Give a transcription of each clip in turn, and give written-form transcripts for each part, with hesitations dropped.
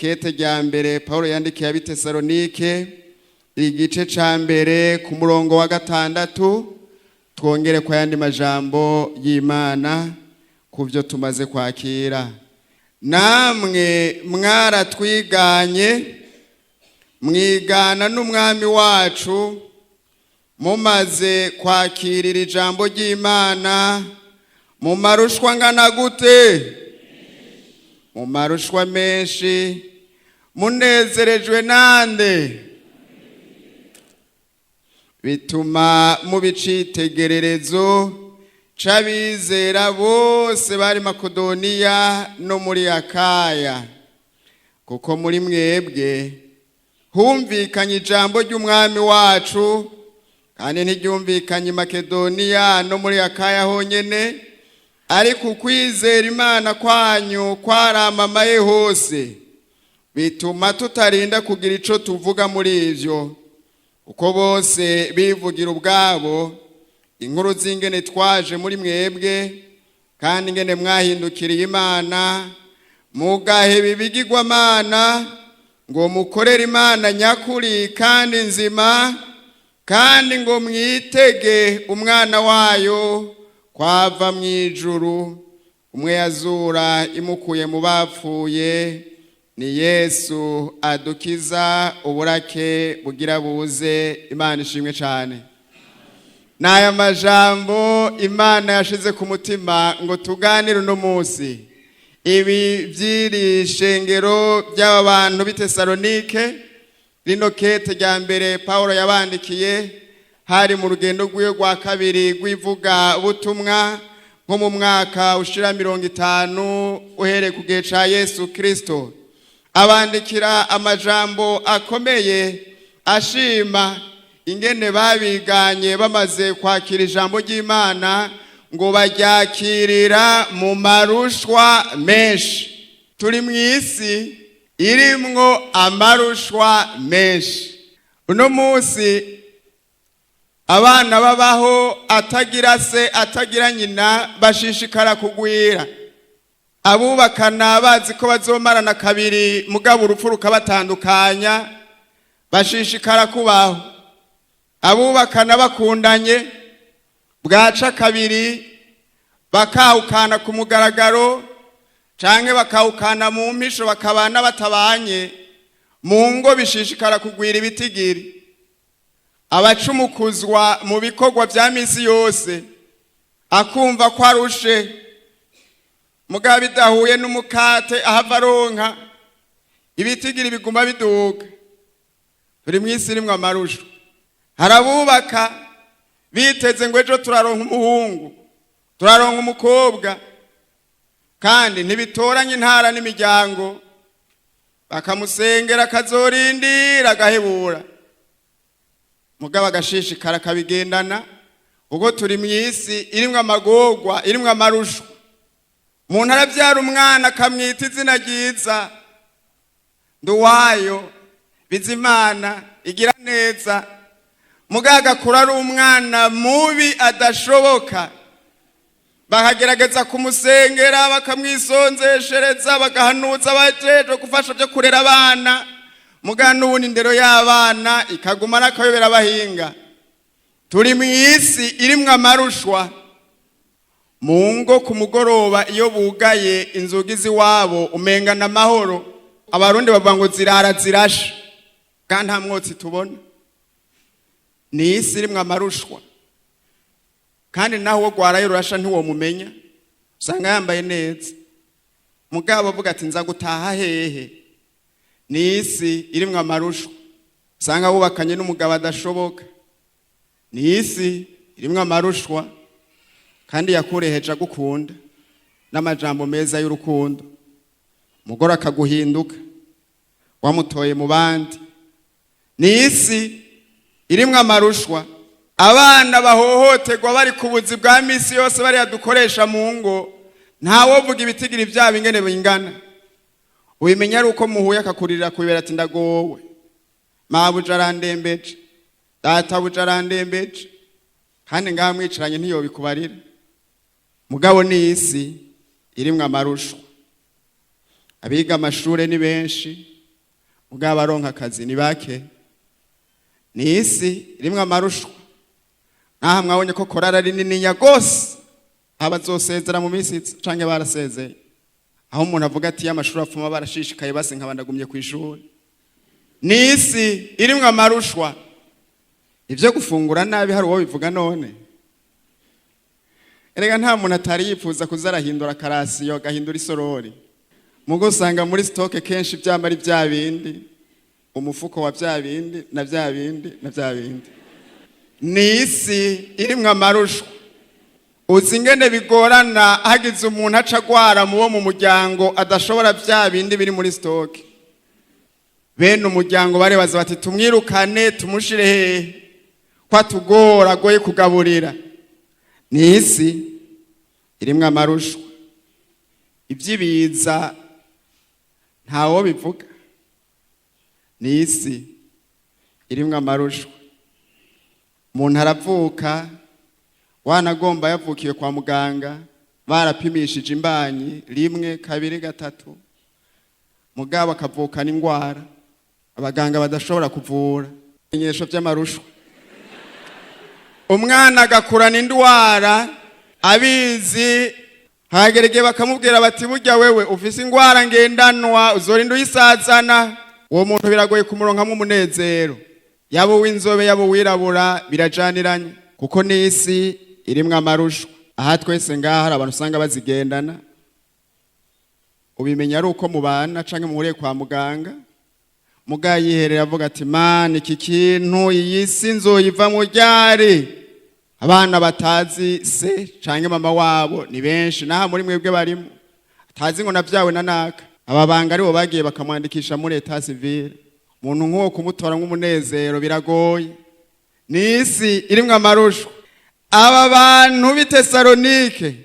kete rya mbere Paulo yandikiye abitesalonike igice ca mbere ku murongo wa 6 twongere kwa yandi majambo y'Imana kuvyo tumaze kwakira. Namwe mwaratwiganye mwigana n'umwami wacu mumaze kwakirira ijambo ry'Imana mu marushwa ngana gute? Mu marushwa menshi. Munezerejwe nande? Bituma mubicitegererezo c'abizera bose bari Makedoniya no muri Akaya, kuko muri mwebwe humvikanye ijambo ry'umwami wacu, kandi ntiryumvikanye Makedoniya no muri Akaya honyene, ariko ukwizera Imana kwanyu kwaramamaye hose, bituma tutarinda kugira ico tuvuga muri ivyo, uko bose bivugira ubwabo inkuru z'ingene twaje muri mwebwe, kandi ingene mwahindukiriye Imana mugaheba ibigirwamana ngo mukorere Imana nyakuri kandi nzima, kandi ngo mwitege umwana wayo kwava mw'ijuru, umwe yazura imukuye mu bapfuye, ni Yesu adukiza uburake bugira buze. Imana ishimwe cyane. Naya majambo Imana yashize ku mutima ngo tuganire uno munsi. Ibi vyiri shengero by'aba bantu b'Itesalonike, rino kete rya mbere Paulo yabandikiye hari mu rugendo rw'iyo rwa kabiri rw'ivuga butumwa nko mu mwaka ushira 50 uhereye ku gihe ca Yesu Kristo. Abandikira amajambo akomeye ashima ingene babiganye bamaze kwakira ijambo ry'Imana ngo baryakirira mu marushwa menshi. Turi mw'isi irimwo amarushwa menshi. Uno munsi abana babaho atagira se atagira nyina bashishikara kugwira. Abubakana bazi ko bazomarana kabiri mugabo urupfu rukabatandukanya bashishikara kubaho. Abubakana bakundanye bwaca kabiri bakahukana ku mugaragaro canke bakahukana mu mpisho bakabana batabanye, mu ngo bishishikara kugwira ibitigiri. Abacumukuzwa mu bikorwa vya misi yose akumva ko arushe mugabo bidahuye n'umukate ahava aronka, ibitigiri biguma biduga. Turi mw'isi irimwo amarusho. Harabubaka biteze ngo ejo turaronka umuhungu, turaronka umukobwa, kandi ntibitoranye intara n'imiryango, bakamusengera akazorindira agahebura, mugabo agashishikara akabigendana. Ubwo turi mw'isi irimwo amagorwa, irimwo amarusho. Umuntu aravyara umwana akamwita izina ryiza, Nduwayo, Bizimana, Igira neza, mugabo agakura ari umwana mubi adashoboka. Bakagerageza kumusengera bakamwisonzeshereza bagahanuza abajeje gufasha byo kurera abana, mugabo n'ubundi indero y'abana ikaguma n'akayobera abahinga. Turi mw'isi irimwo amarushwa. Mu ngo ku mugoroba iyo bugaye inzugi z'iwabo umenga n'amahoro, abarundi bavuga ngo zirara zirashe, kandi nta mwotsi tubona. Ni isi irimwo amarushwa, kandi naho wo gwarayo rurasha ntiwo mumenya, usanga yambaye neza, mugabo avuga ati nza gutaha hehe. Ni isi irimwo amarushwa, usanga wubakanye n'umugabo adashoboka. Ni isi irimwo amarushwa, kandi yakureheje agukunda n'amajambo meza y'urukundo, umugore akaguhinduka wamutoye mu bandi. Ni isi irimwo amarushwa. Abana bahohoterwa bari ku buzi bwa misi yose bari yadukoresha mu ngo, ntawovuga ibitigiri byabo ingene bingana. Ubimenya ari uko muhuye akakurira kubera ati ndagowe, mabuja arandembeje, databuja arandembeje, kandi ngaha mwicaranye ntiyobikubarira. Mugabo ni isi irimwo amarushwa. Abiga amashure ni benshi, ubw'abaronka akazi ni bake. Ni isi irimwo amarushwa. Naha mwabonye ko korara ari nininya gose, abazosezera mu minsi canke barasezeye. Aho umuntu avuga ati y'amashuri apfuma barashishikaye base nkabandagumye ku ishuri. Ni isi irimwo amarushwa. Ivyo gufungura nabi hari uwo bivuga none. Erega nta muntu atari yifuza kuzarahindura karasiyo gahindura isorori. Mugo usanga muri stoke kenshi byambari bya bindi, umufuko wa bya bindi na bya bindi na bya bindi. Ni isi irimwo amarushwa. Uzi ingene bigorana hagize umuntu acagwara mu bo mu muryango adashobora bya bindi biri muri stoke. Bene umuryango barebaza bati tumwirukane tumushire hehe kwa tugora goye kugaburira. Ni isi irimwo amarushwa. Ivyibiza ntawo bivuga. Ni isi irimwo amarushwa. Umuntu aravuka wanagomba yavukiye kwa muganga barapimishije imbanyi 1 2 3 mugabo akavukana ingwara abaganga badashobora kuvura. Inyesho by'amarushwa. Umwana agakurana indwara abizi hagerege bakamubwira bati burya wewe ufise ingwara ngendanwa uzorinda uyisazana. Uwo muntu biragoye kumuronkamwe umunezero. Yabo w'inzobe yabo wirabura birajaniranye kuko n'isi irimwo amarushwa. Aha twese ngaha hari abantu usanga bazigendana. Ubimenya ari uko mubana canke muhuriye kwa muganga. Mugayiherera avuga ati man iki kintu iyi si nzoyiva mu ryari. Abana batazi se canke mama wabo ni benshi naha muri mwebwe barimo. Atazi ngo navyawe na naka. Ababanga ari bo bagiye bakamwandikisha muri etat civil. Umuntu nk'uwo kumutora nk'umunezero biragoye. Ni isi irimwo amarushwa. Aba bantu b'i Tesalonike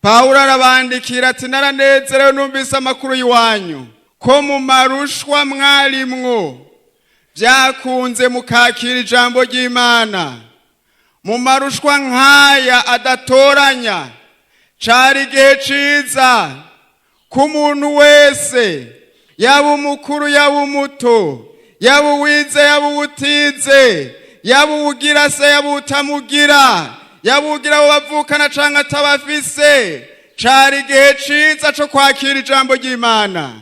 Pawulo arabandikira ati naranezerewe numvise amakuru y'iwanyu ko mu marushwa mwarimwo byakunze mukakira ijambo ry'Imana. Mu marushwa nk'aya adatoranya cari igihe ciza ku muntu wese, yaba umukuru yaba umuto, yaba uwize yaba uwutize, yaba uwugira se yaba utamugira, yaba uwugira abo bavukana canke atabafise. Cari igihe ciza co kwakira ijambo ry'Imana,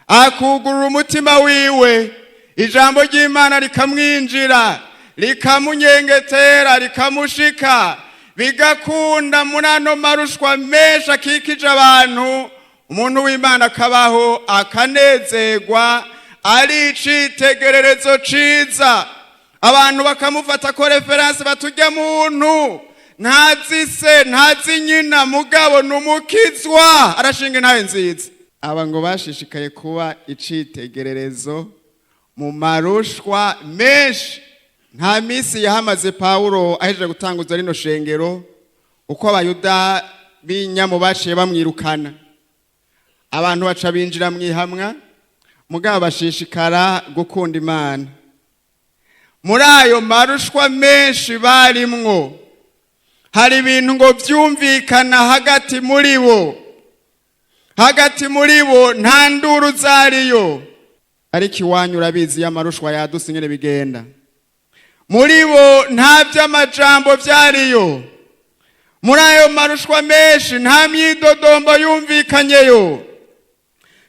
akugurura umutima wiwe, ijambo ry'Imana rikamwinjira, rikamunyengetera, rikamushika, bigakunda muri ano marushwa menshi akikije abantu. Umuntu w'Imana akabaho akanezerwa, ari icitegererezo ciza. Abantu bakamufata ko reference baturya muntu ntazi se ntazi nyina mugabo numukizwa arashinga ntaye nziza. Aba ngo bashishikaye kuba icitegererezo mu marushwa menshi. Nta misi yahamaze Pawulo ahejeje gutanguza rino shengero uko abayuda b'inyamo baciye bamwirukana. Abantu baca binjira mwihamwa mugabo bashishikara gukunda Imana. Muri ayo marushwa menshi barimwo hari ibintu ngo vyumvikana hagati muri bo nta nduru zariyo. Ariko iwanyu urabizi y'amarushwa yaduse ingene bigenda. Muri bo nta vy'amajambo vyariyo. Muri ayo marushwa menshi nta myidodombo yumvikanyeyo,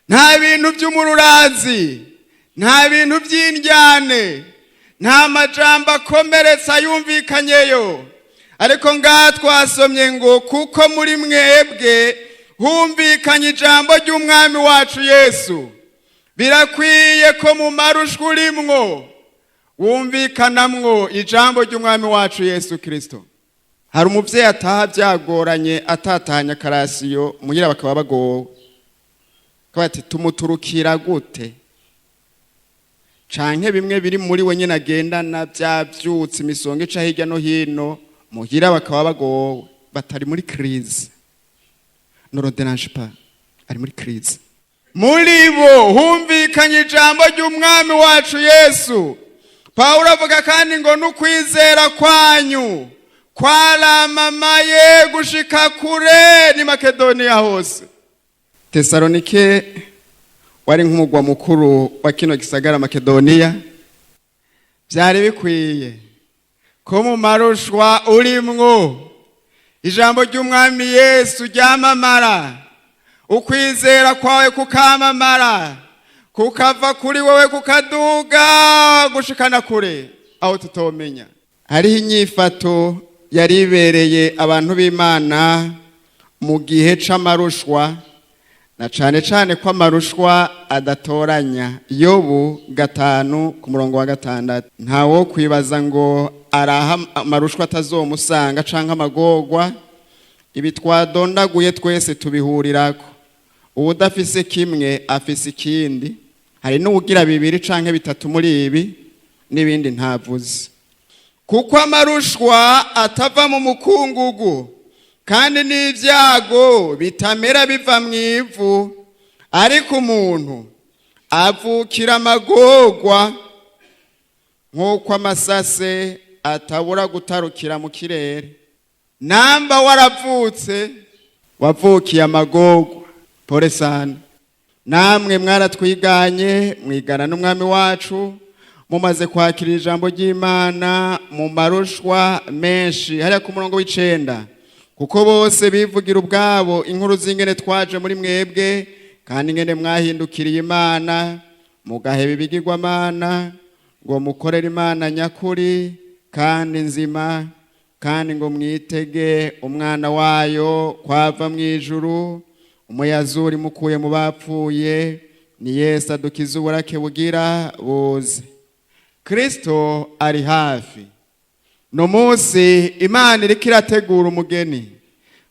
nta bintu vy'umururazi, nta bintu vy'indyane, nta majambo akomeretsa yumvikanyeyo. Ariko ngaha twasomye ngo kuko muri mwebwe humvikanye ijambo ry'umwami wacu Yesu, birakwiye ko mu marushwa urimwo wumvikanamwo ijambo ry'umwami wacu Yesu Kristo. Hari umuvyeyi ataha byagoranye atatanya karasiyo mugira bakaba bagowe. Kabati tumuturukira gute? Canke bimwe biri muri we nyene agendana byavyutse imisonga ica hirya no hino muhira bakaba bagowe, batari muri crise. Ne le dérange pas, ari muri crise. Muri bo humvikanye ijambo ry'umwami wacu Yesu. Pawulo avuga kandi ngo nukwizera kwanyu kwaramamaye gushika kure ni Makedoniya hose. Tesalonike wari nk'umugwa mukuru wa kino gisagara Makedoniya, byari bikwiye ko mu marushwa urimwo ijambo ry'umwami Yesu ryamamara, ukwizera kwawe kukamamara, kukava kuri wowe kukaduga gushikana kure aho tutomenya. Hariho inyifato yari ibereye abantu b'Imana mu gihe c'amarushwa, na cane cane ko amarushwa adatoranya. Yobu 5:6. Ntawo kwibaza ngo araha amarushwa atazomusanga canke amagorwa. Ibi twadondaguye twese tubihurirako. Uwudafise kimwe afise ikindi. Hari n'uwugira 2 canke 3 muri ibi n'ibindi ntavuze. Kuko amarushwa atava mu mukungugu, kandi n'ivyago bitamera biva mw'ivu, ariko umuntu avukira amagorwa nk'uko amasase atabura gutarukira mu kirere. Namba waravutse wavukiye amagorwa, pole sana. Namwe mwaratwiganye mwigana n'umwami wacu, mumaze kwakira ijambo ry'Imana mu marushwa menshi. Hariya ku murongo w'9, kuko bose bivugira ubwabo inkuru z'ingene twaje muri mwebwe, kandi ingene mwahindukiriye Imana mugaheba ibigirwamana, ngo mukorere Imana nyakuri kandi nzima, kandi ngo mwitege umwana wayo kwava mw'ijuru, umuyazuri mukuye mu bapfuye, ni Yesu adukiza uburake bugira buze. Kristo ari hafi. No munsi Imana iriko irategura umugeni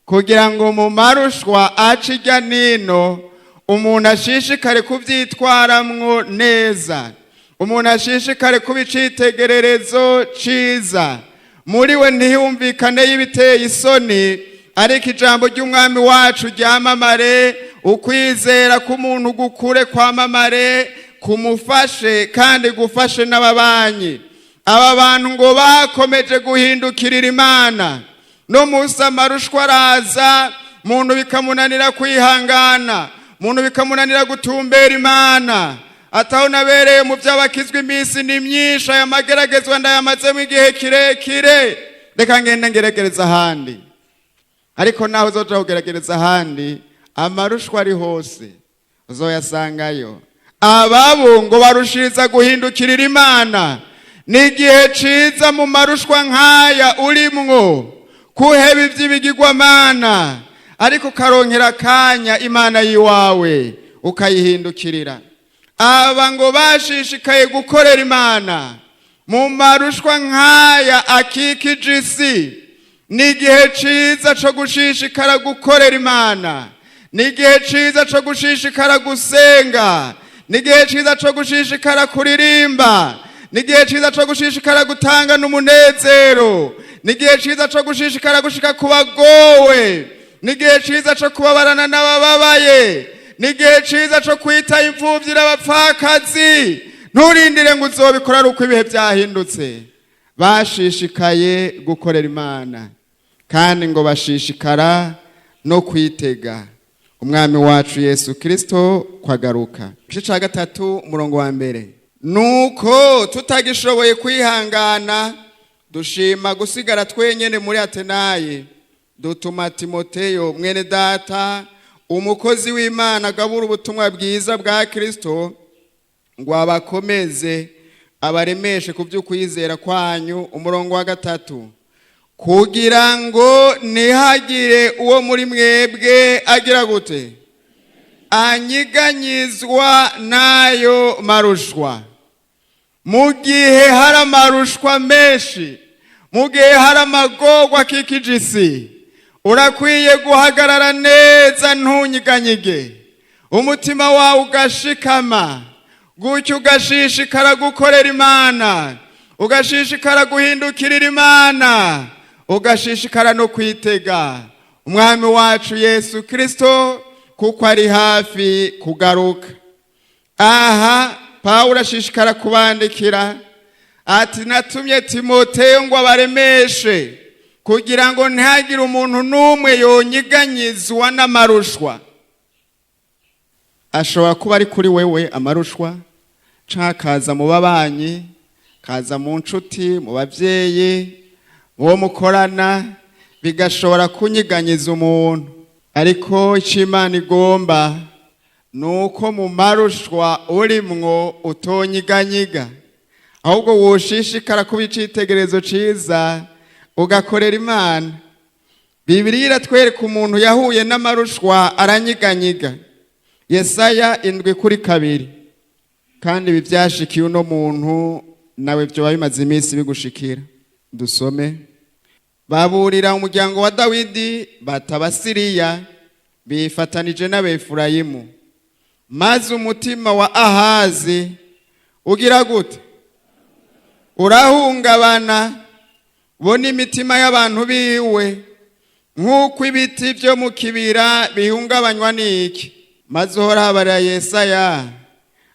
kugira ngo mu marushwa aca irya nino umuntu ashishikare kuvyitwaramwo neza, umuntu ashishikare kuba icitegererezo ciza. Muri we ntihumvikane y'ibiteye isoni, ariko ijambo ry'umwami wacu ryamamare, ukwizera k'umuntu gukure kwamamare, kumufashe kandi gufashe n'ababanyi. Aba bantu ngo bakomeje guhindukirira Imana. No musa marushwa araza, muntu bikamunanira kwihangana, muntu bikamunanira gutumbera Imana. Ataho nabereye mu by'abakizwa iminsi ni myinshi, aya mageragezwa ndayamazemo igihe kirekire, reka ngende ngeregereza ahandi. Ariko naho uzoja kugeregereza ahandi, amarushwa ari hose uzoyasangayo. Ababo ngo barushiriza guhindukirira Imana. Ni igihe ciza mu marushwa nk'aya urimwo kuheba ivy'ibigirwamana, ariko ukaronkera akanya Imana yiwawe ukayihindukirira. Aba ngo bashishikaye gukorera Imana mu marushwa nk'aya akikije isi. Ni igihe ciza co gushishikara gukorera Imana, ni igihe ciza co gushishikara gusenga, ni igihe ciza co gushishikara kuririmba, ni igihe ciza co gushishikara gutanga n'umunezero, ni igihe ciza co gushishikara gushika ku bagowe, ni igihe ciza co kubabarana n'abababaye, ni igihe ciza co kwita imfuvyi n'abapfakazi. Nturindire ngo uzobikora ari uko ibihe byahindutse. Bashishikaye gukorera Imana, kandi ngo bashishikara no kwitega umwami wacu Yesu Kristo kwagaruka. Igice ca 3 umurongo wa 1. Nuko tutagishoboye kwihangana, dushima gusigara twenyene muri Atenayi, dutuma Timoteyo mwene data, umukozi w'Imana agabura ubutumwa bwiza bwa Kristo, ngo abakomeze abaremeshe ku by'ukwizera kwanyu. Umurongo wa 3, kugira ngo nihagire uwo muri mwebwe agira gute? Anyiganyizwa nayo marushwa. Mu gihe hari amarushwa menshi, mu gihe hari amagorwa akikije isi, urakwiye guhagarara neza ntunyiganyige, umutima wawe ugashikama, gutyo ugashishikara gukorera Imana, ugashishikara guhindukirira Imana, ugashishikara no kwitega umwami wacu Yesu Kristo, kuko ari hafi kugaruka. Aha Pawulo ashishikara kubandikira ati, natumye Timoteyo ngo abaremeshe kugira ngo ntihagire umuntu n'umwe yonyiganyizwa n'amarushwa. ashobora kuba ari kuri wewe amarushwa, canke kaza mu babanyi, kaza mu nshuti, mu bavyeyi, muwo mukorana, bigashobora kunyiganyiza umuntu. Ariko ico Imana igomba nuko mu marushwa urimwo utonyiganyiga, ahubwo woshishikara kuba icitegerezo ciza ugakorera Imana. Bibiliya iratwereka umuntu yahuye n'amarushwa aranyiganyiga. Yesaya 7:2. Kandi ibi vyashikiye uno muntu nawe vyoba bimaze iminsi bigushikira. Dusome. Baburira umuryango wa Dawidi batabasiriya bifatanije n'Abefurayimu. Maze umutima wa Ahazi ugira gute? Urahungabana, bona imitima y'abantu biwe nk'uko ibiti vyo mu kibira bihungabanywa n'iki. Maze Uhoraho Yesaya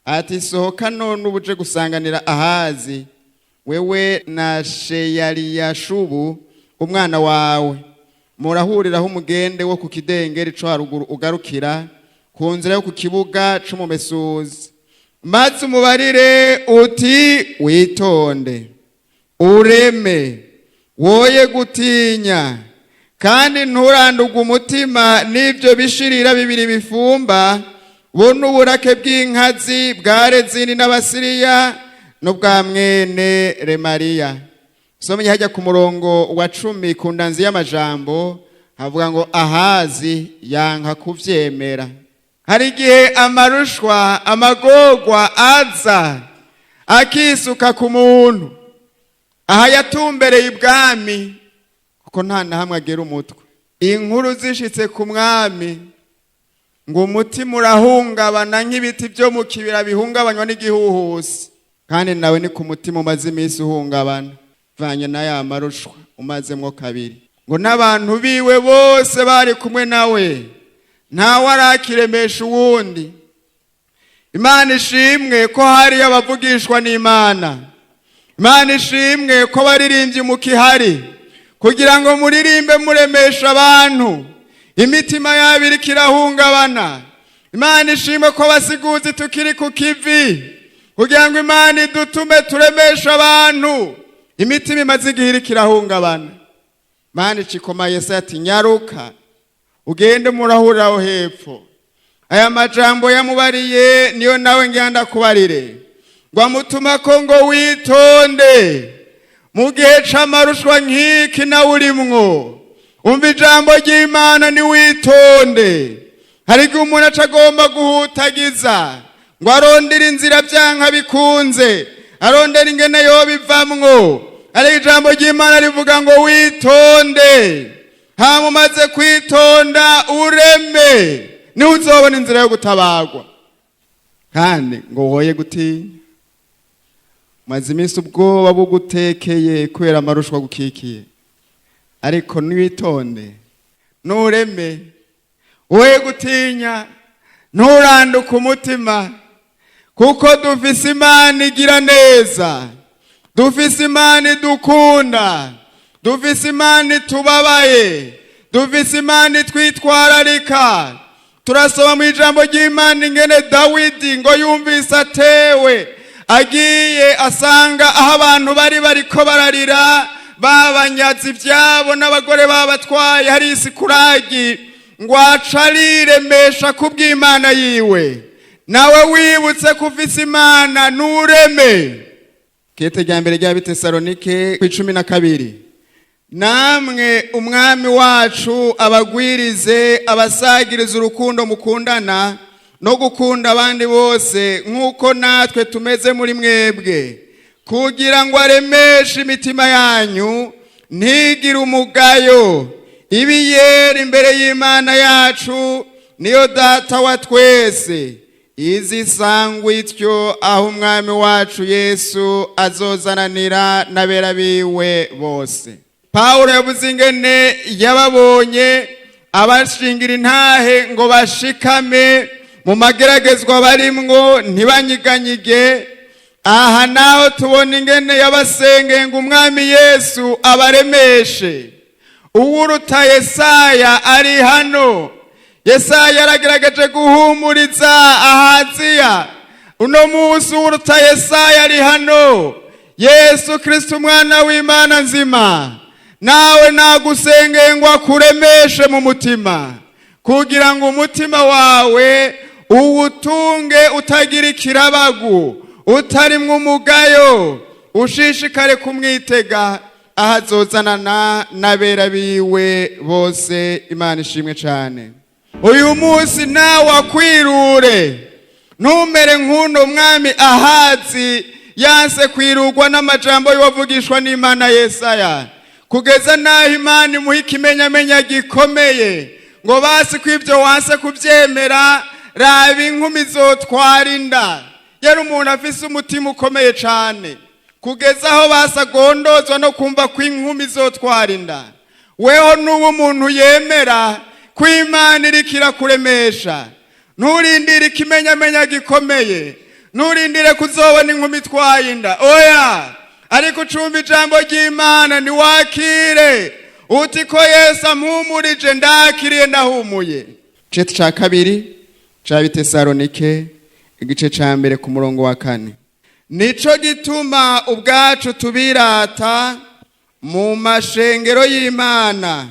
ati sohoka none ubuje gusanganira Ahazi, wewe na Sheyariyashubu umwana wawe, murahuriraho umugende wo ku kidengeri co haruguru ugarukira ku nzira yo ku kibuga c'umumesuzi. Maze umubarire uti witonde, ureme, woye gutinya, kandi nturandurwe umutima n'ivyo bishirira bibiri bifumba, bona uburake bw'inkazi bwa Rezini n'Abasiriya n'ubwa mwene Remariya. Somenya hajya ku murongo wa 10 ku ndanzi y'amajambo havuga ngo Ahazi yanka kuvyemera. Hari igihe amarushwa, amagorwa aza akisuka ku muntu, aha yatumbereye ibwami kuko nta na hamwe agera umutwe. Inkuru zishitse ku mwami ngo umutima urahungabana nk'ibiti vyo mu kibira bihungabanywa n'igihuhusi. Kandi nawe ni ku mutima umaze iminsi uhungabana vanye na ya marushwa umazemwo kabiri. Ngo n'abantu biwe bose bari kumwe nawe ntawe arakiremesha uwundi. Imana ishimwe ko hari abavugishwa n'Imana. Imana ishimwe ko baririmbye mu kihari kugira ngo muririmbe muremesha abantu imitima yabo iriko irahungabana. Imana ishimwe ko basiguzi tukiri ku kivi kugira ngo Imana idutume turemesha abantu imitima imaze igihe iriko irahungabana. Imana icikoma Yesaya ati nyaruka ugende murahuriraho hepfo. Aya majambo yamubariye niyo nawe ngenda kubarire, ngo amutuma ko ngo witonde mu gihe c'amarushwa nk'iki nawe urimwo. Umva ijambo ry'Imana ni witonde. Hari igihe umuntu acagomba guhutagiza ngo arondera inzira vyanka bikunze, arondera ingene yobivamwo. Ari ijambo ry'Imana rivuga ngo witonde. Hama umaze kwitonda ureme, niho uzobona inzira yo gutabagwa. Kandi ngo woye gutinya. Maze iminsi ubwoba bugutekeye kubera amarushwa gukikiye. Ariko niwitonde, nureme, woye gutinya, nturanduke umutima, kuko dufise Imana igira neza, dufise Imana idukunda, dufise Imana itubabaye, dufise Imana itwitwararika. Turasoma mu ijambo ry'Imana ingene Dawidi ngo yumvise atewe, agiye asanga aho abantu bariko bararira, babanyazi ivyabo n'abagore babatwaye hari isikuragi, ngo acariremesha kubw'Imana yiwe. Nawe wibutse kufise Imana nureme. Kete rya mbere rya Bitesalonike 12. Namwe umwami wacu abagwirize abasagiriza urukundo mukundana no gukunda abandi bose nk'uko natwe tumeze muri mwebwe, kugira ngo aremeshe imitima yanyu ntigire umugayo, ibiyera imbere y'Imana yacu niyo data wa twese, izisangwe ityo aho umwami wacu Yesu azozananira n'abera biwe bose. Paulo yavuze ingene yababonye abashingira intahe ngo bashikame mu mageragezwa barimwo ntibanyiganyige. Aha naho tubona ingene yabasengeye ngo umwami Yesu abaremeshe. Uwuruta Yesaya ari hano Yesaya yaragerageje guhumuriza Ahaziya. Uno munsi uruta Yesaya ari hano. Yesu Kristo umwana w'Imana nzima, nawe nagusengeye ngo akuremeshe mu mutima, kugira ngo umutima wawe uwutunge utagira ikirabagu, utarimwo umugayo, ushishikare kumwitega ahazozanana n'abera biwe bose. Imana ishimwe cyane. Uyu munsi nawe akwirure, ntumere nk'uno mwami Ahazi yanse kwirugwa n'amajambo y'uwavugishwa n'Imana Yesaya, kugeza naho Imana imuha ikimenyamenya gikomeye ngo basi kw'ibyo wanse kubyemera, raba inkumi zotwara inda. Yari umuntu afise umutima ukomeye cyane, kugeza aho basagondozwa no kumva ko inkumi zotwara inda. Weho n'ubu umuntu yemera ko Imana iriko irakuremesha, nturindire ikimenyamenya gikomeye, nturindire kuzobona inkumi itwaye inda. Oya, ariko ucumba ijambo ry'Imana niwakire uti ko Yesu ampumurije, ndakiriye ndahumuye. Igice ca kabiri ca Bitesalonike igice ca mbere ku murongo wa 4. Nico gituma ubwacu tubirata mu mashengero y'Imana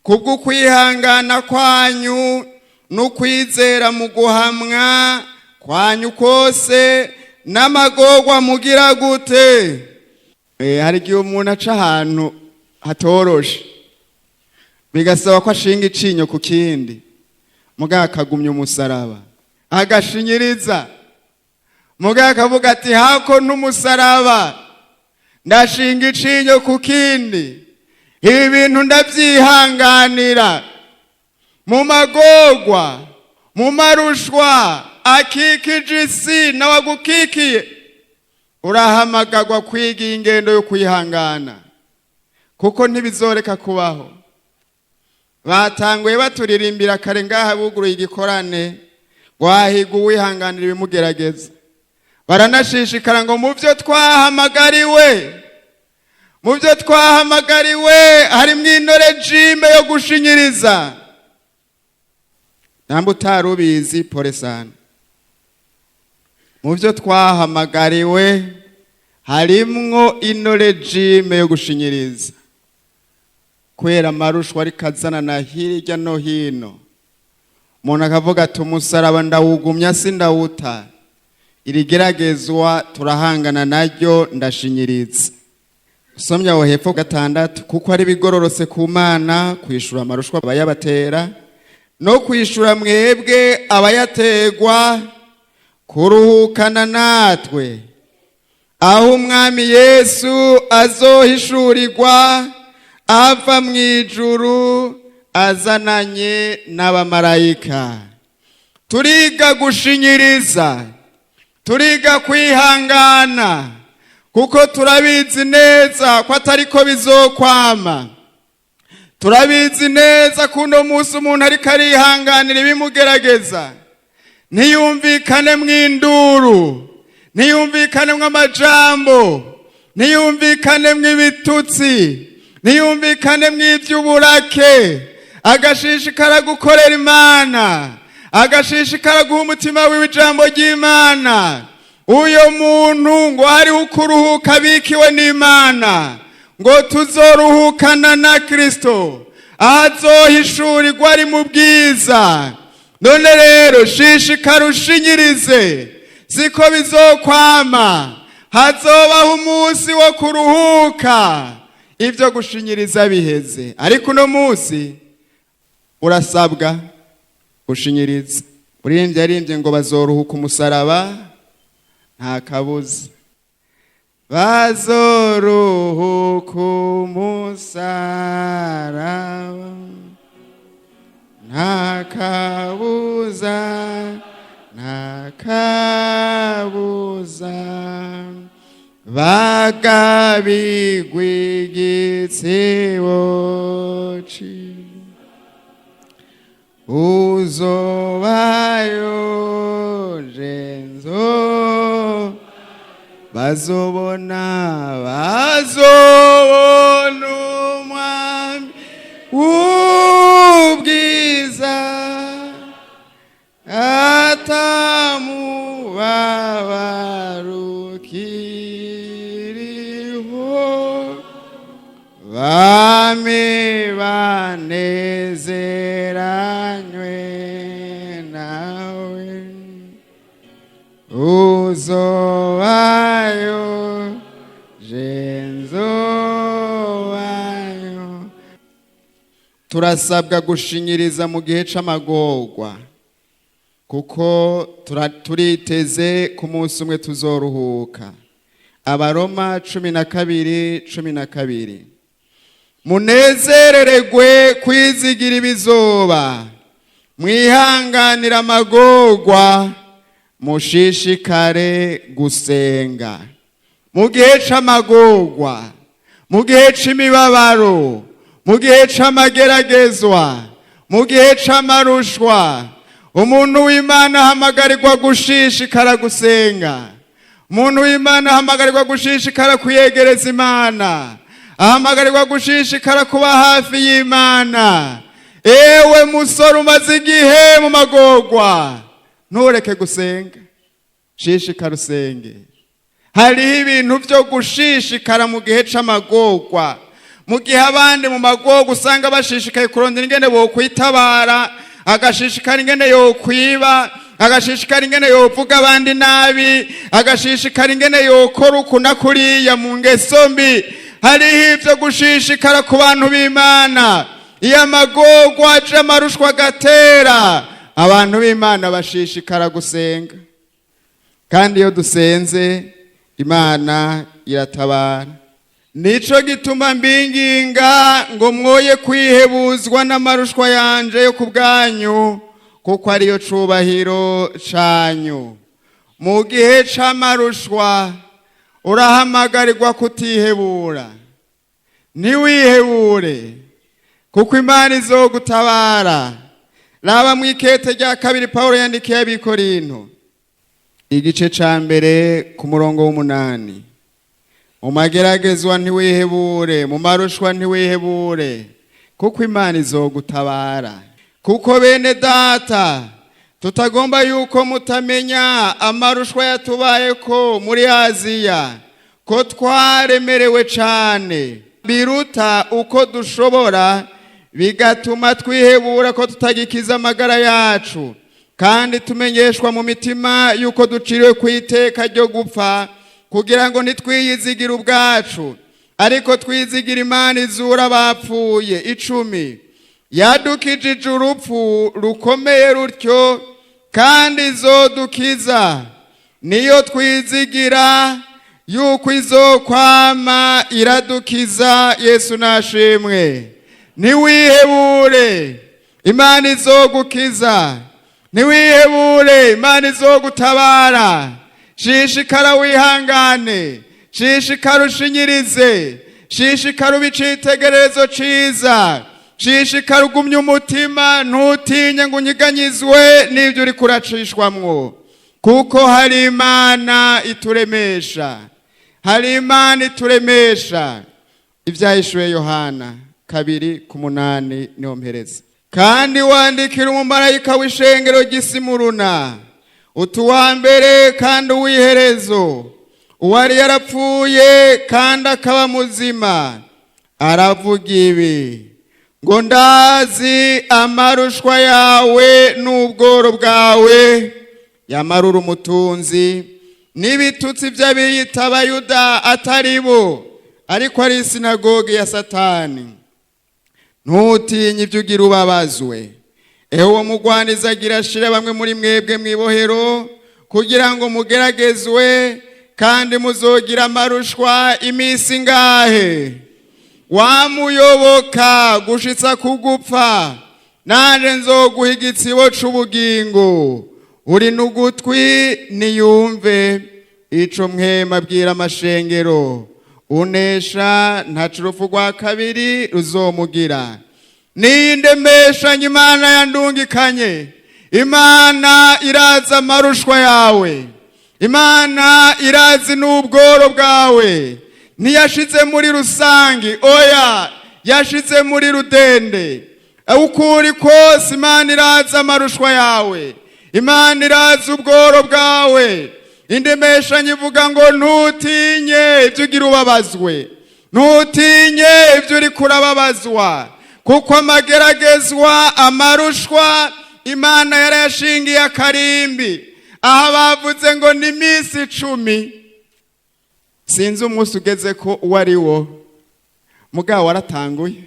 kubwo kwihangana kwanyu n'ukwizera mu guhamwa kwanyu kose n'amagorwa mugira gute. Hari igihe umuntu aca ahantu hatoroshe bigasaba ko ashinga icinyo ku kindi, mugabo akagumya umusaraba, agashinyiriza, mugabo akavuga ati hako n'umusaraba ndashinga icinyo ku kindi. Ibi bintu ndavyihanganira mu magorwa, mu marushwa akikije isi nawagukikiye. Urahamagagwa kwiga ingendo yo kwihangana, kuko ntibizoreka kubaho. Batanguye baturirimbira kare ngaha buguruye igikorane, wahiga uwihanganira ibimugerageza. Baranashishikara ngo mu byo twahamagariwe harimwo ino regime yo gushinyiriza. Namba utarubizi pole sana. Mu byo twahamagariwe harimwo ino regime yo gushinyiriza, kwera amarushwa ari kazana na hirya no hino. Umuntu akavuga ati umusaraba ndawugumya sindawuta, irigeragezwa turahangana naryo ndashinyiriza. Usomye aho hepfo 6, kuko ari bigororotse ku Mana kwishura amarushwa abayabatera no kwishura mwebwe abayategwa, kuruhukana natwe aho umwami Yesu azohishurirwa ava mu ijuru azananye n'abamarayika. Turiga gushinyiriza, turiga kwihangana, kuko turabizi neza ko atariko bizokwama. Turabizi neza ko uno munsi umuntu ariko arihanganira ibimugerageza, ntiyumvikane mw'induru, ntiyumvikane mw'amajambo, ntiyumvikane mw'ibitutsi, ntiyumvikane mw'ivy'uburake, agashishikara gukorera Imana, agashishikara guha umutima wiwe ijambo ry'Imana. Uyo muntu ngo ari ukuruhuka bikiwe n'Imana, ngo tuzoruhukana na Kristo azohishurirwa ari mu bwiza. None rero shishikara ushinyirize, siko bizokwama, hazobaho umunsi wo kuruhuka ibyo gushinyiriza biheze. Ariko uno munsi urasabwa gushinyiriza. Uririmbye arimbye ngo bazoruhuka umusaraba, nta kabuza bazoruhuka umusaraba, nta kabuza, nta kabuza. Bagabigwa igitsebo uzobayo jenzo, bazobona umwami w'ubwiza. ukiriho bami banezeranywe nawe uzobayo jenzobayo. Turasabwa gushinyiriza mu gihe c'amagorwa kuko turiteze ku munsi umwe tuzoruhuka. Abaroma 12:12. Munezereregwe kwizigira ibizoba, mwihanganira amagorwa, mushishikare gusenga. Mu gihe c'amagorwa, mu gihe c'imibabaro, mu gihe c'amageragezwa, mu gihe c'amarushwa, umuntu w'Imana ahamagarirwa gushishikara gusenga. Umuntu w'Imana ahamagarirwa gushishikara kuyegereza Imana, ahamagarirwa gushishikara kuba hafi y'Imana. Ewe musore umaze igihe mu magorwa, ntureke gusenga, shishikara usenge. Hariho ibintu byo gushishikara mu gihe c'amagorwa. Mu gihe abandi mu magorwa usanga bashishikaye kurondera ingene bokwitabara, agashishikara ingene yokwiba, agashishikara ingene yovuga abandi nabi, agashishikara ingene yokora uku na kuriya mu ngeso mbi. Hariho ivyo gushishikara ku bantu b'Imana. Iyo amagorwa aje amarushwa agatera, abantu b'Imana bashishikara gusenga. Kandi iyo dusenze, Imana iratabara. Nico gituma mbinginga ngo mwoye kwihebuzwa n'amarushwa yanje yo kubwanyu, kuko ariyo cubahiro canyu. Mu gihe c'amarushwa urahamagarirwa kutihebura. Ntiwihebure kuko Imana izogutabara. Raba mw'ikete rya 2 Paulo yandikiye abikorinto igice ca mbere ku murongo w'8. Mu mageragezwa ntiwihebure, mu marushwa ntiwihebure, kuko Imana izogutabara. Kuko bene data, tutagomba yuko mutamenya amarushwa yatubayeko muri Aziya, ko twaremerewe cane biruta uko dushobora, bigatuma twihebura ko tutagikiza amagara yacu. Kandi tumenyeshwa mu mitima yuko duciriwe kw'iteka ryo gupfa, kugira ngo ntitwiyizigire ubwacu, ariko twizigira Imana izura abapfuye. 10. Yadukijije urupfu rukomeye rutyo, kandi izodukiza. Niyo twizigira yuko izokwama iradukiza. Yesu nashimwe. Ntiwihebure, Imana izogukiza. Ntiwihebure, Imana izogutabara. Shishikara wihangane, shishikara ushinyirize, shishikara ubicitegererezo ciza, shishikara ugumye umutima, ntutinye ngo unyiganyizwe n'ivyo uri kuracishwamwo. Kuko hari Imana ituremesha, hari Imana ituremesha. Ivyahishuwe Yohana 2:8 niho mpereza. Kandi wandikira umumarayika w'ishengero ry'Isimuruna, utuwa mbere kandi uw'iherezo, uwari yarapfuye kandi akaba muzima, aravuga ibi ngo ndazi amarushwa yawe n'ubworo bwawe, yamarura umutunzi n'ibitutsi vy'abiyita Abayuda atari bo, ariko ari isinagogi ya Satani. Ntutinye ivyo ugira ubabazwe. Eho mugwaniza agira ashira bamwe muri mwebwe mwibohero, kugira ngo mugeragezwe, kandi muzogira amarushwa imisi ngahe. Wamuyoboka gushitsa kugupfa, nanje nzoguha igitsibo c'ubugingo. Uri n'ugutwi niyumve ico mwema abwira amashengero. Unesha ntaco urupfu rwa kabiri ruzomugira. Nindemeshanye Imana yandungikanye. Imana irazi amarushwa yawe, Imana irazi n'ubworo bwawe. Ntiyashize muri rusangi, oya, yashize muri rudende. Ukuri kose Imana irazi amarushwa yawe, Imana irazi ubworo bwawe, indemeshanyo ivuga ngo ntutinye ibyo ugira ubabazwe, ntutinye ibyo uri kurababazwa, kuko amageragezwa amarushwa Imana yarayashingiye akarimbi. Aha bavuze ngo ni iminsi 10. Sinzi umunsi ugeze ko uwo ari wo, mugabo waratanguye.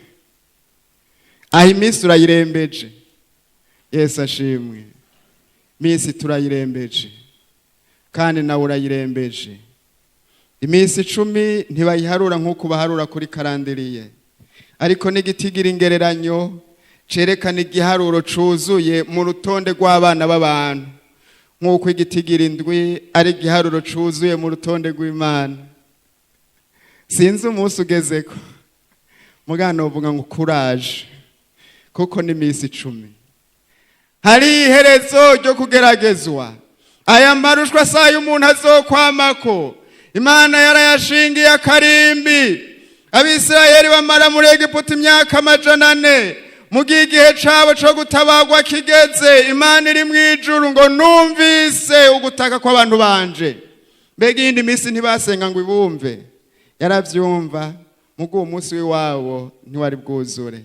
Aha iminsi urayirembeje. Yesu ashimwe. Iminsi turayirembeje kandi nawe urayirembeje. Iminsi 10 ntibayiharura nk'uko baharura kuri karandiriye, ariko n'igitigira ingereranyo cerekana igiharuro cuzuye mu rutonde rw'abana b'abantu, nk'uko igitigira 7 ari igiharuro cuzuye mu rutonde rw'Imana. Sinzi umunsi ugezeko, mugano uvuga ngo kuraje, kuko ni iminsi 10. Hari iherezo ryo kugeragezwa. Aya marushwa sayo umuntu azokwamako. Imana yarayashingiye akarimbi. Abisirayeli bamara muri Egiputa imyaka 400. Mu gihe cabo cyo gutabagwa kigeze, Imana iri mu ijuru ngo numvise ugutaka kw'abantu banje. Mbega iyindi minsi ntibasenga ngo ibumve. Yaravyumva, mugo uwo munsi w'iwabo ntiwari bwuzure.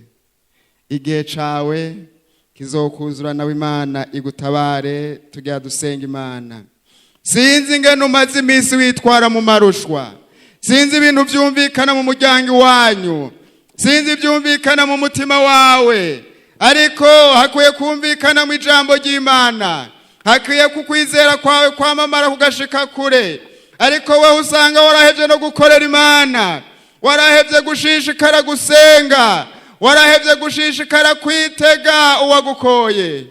Igihe cawe kizokuzura nawe Imana igutabare, tugira dusenga Imana. Sinzi ingene umaze iminsi witwara mu marushwa, sinzi ibintu byumvikana mu muryango wanyu, sinzi byumvikana mu mutima wawe, ariko hakwiye kumvikana mu ijambo ry'Imana, hakwiye kukwizera kwawe kwamamara kugashika kure. Ariko we usanga warahevye no gukorera Imana, warahevye gushishikara gusenga, warahevye gushishikara kwitega uwagukoye.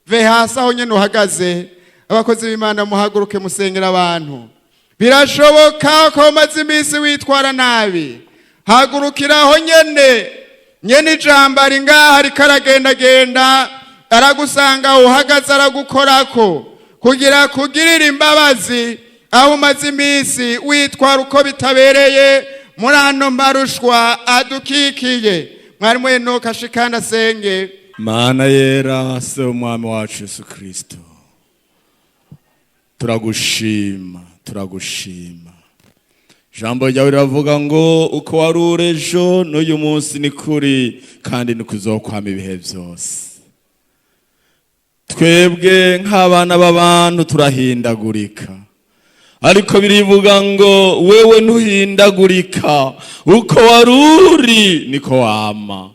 Ve hasi aho nyene uhagaze, abakozi b'Imana muhaguruke musengera abantu. Birashoboka ko umaze iminsi witwara nabi, hagurukira aho nyene ijambo ari ngaha rikaragendagenda, aragusanga uhagaze aragukorako, kugirira imbabazi aho umaze iminsi witwara uko bitabereye muri ano marushwa adukikiye. Mwarimu Enoka ashikana senge. Mana yera, se umwami wacu Yesu Kristo, turagushima. Ijambo ryawe riravuga ngo uko wari uri ejo n'uyu munsi ni kuri kandi nikuzokwama ibihe byose. Twebwe nk'abana b'abantu turahindagurika, ariko birivuga ngo wewe ntuhindagurika, uko wari uri niko wama.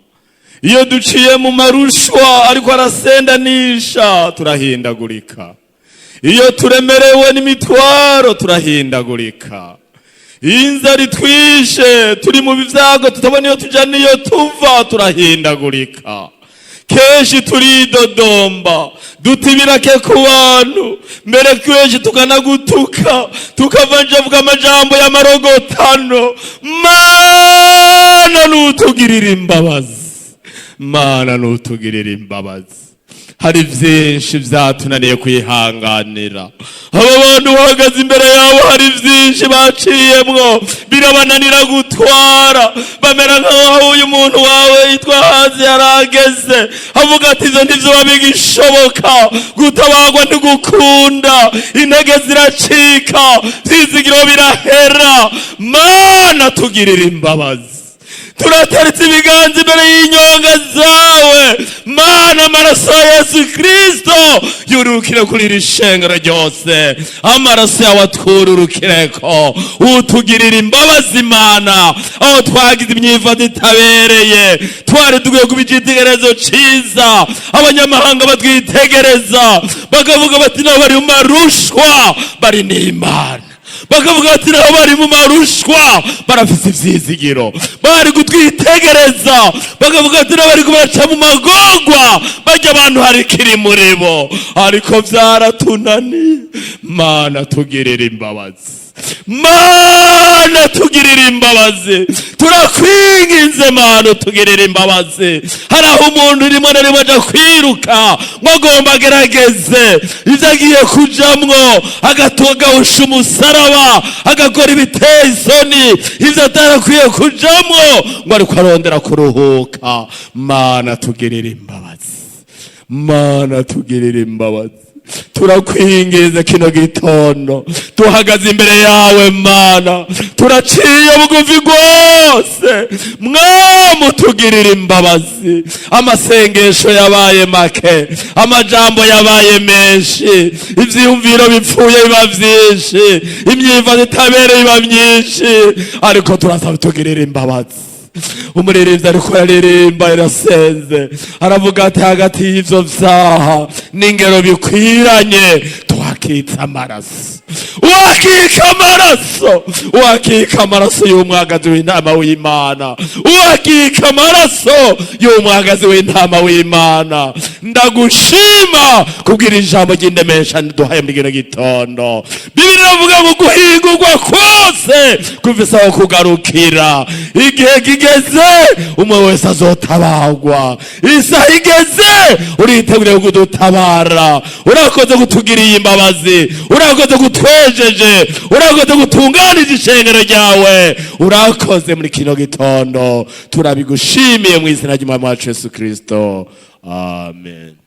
Iyo duciye mu marushwa ariko arasendanisha turahindagurika, iyo turemerewe n'imitwaro turahindagurika, inzara itwishe turi mu bivyago tutabona iyo tuja niyo tuva turahindagurika. Kenshi turidodomba dutibirake ku bantu, mbere kenshi tukanagutuka tukavanjavuga amajambo y'amarogotano. Mana nutugirira imbabazi, Mana nutugirira imbabazi. Hari vyinshi vyatunaniye kwihanganira, abo bantu bahagaze imbere yabo hari vyinshi baciyemwo birabananira gutwara, bamera nkaho uyu muntu wawe yitwa hazi yarageze avuga ati izo ndivyo babigishoboka, gutabagwa ntigukunda, intege ziracika, vyizigiro birahera. Mana tugirira imbabazi, turateretse ibiganza imbere y'inyonga zawe. Mana amaraso ya Yesu Kristo yurukire kuri iri shengero ryose, amaraso yawe atwururukireko, utugirira imbabazi Mana. Aho twagize imyifato itabereye, twari dukwiye kuba icitegererezo ciza, abanyamahanga batwitegereza bakavuga bati nabo bari mu marushwa bari n'Imana, bakavuga ati nabo bari mu marushwa barafise ivyizigiro, bari gutwitegereza bakavuga ati nabo bari kubaca mu magorwa barya abantu hari kiri muri bo, ariko vyaratunaniye. Mana tugirira imbabazi, Mana tugirira imbabazi, turakwinginze Mana tugirira imbabazi. Hari aho umuntu rimwe na rimwe aja kwiruka ngo agomba agerageze ivyo agiye kujamwo, agatogawusha umusaraba, agakora ibiteye isoni ivyo atarakwiye kujamwo ngo ariko arondera kuruhuka. Mana tugirira imbabazi, Mana tugirira imbabazi. turakwingiza kino gitondo tuhagaze imbere yawe Mana, turaciye bugufi rwose, mwamutugirira imbabazi. Amasengesho yabaye make, amajambo yabaye menshi, ivyiyumviro bipfuye biba vyinshi, imyifato itabereye biba myinshi, ariko turasaba tugirira imbabazi. Umuririmbyi ariko yaririmba yarasenze aravuga ati hagati y'ivyo vyaha n'ingero bikwiranye tuhakitsa amaraso, uhakika amaraso y'umwagazi w'intama w'Imana, uhakika amaraso y'umwagazi w'intama w'Imana. Ndagushima kubwira ijambo ry'indemesha duhaye muri kino gitondo. Bibiliya iravuga ngo guhingurwa kwose kufise aho kugarukira. Igihe kigeze umwe wese azotabagwa, isaha igeze uritegure kudutabara. Urakoze kutugiriye imbabazi, urakoze kutwejeje, urakoze gutunganije ishengero ryawe, urakoze muri kino gitondo. Turabigushimiye mu izina ry'Umwami wacu Yesu Kristo, amen.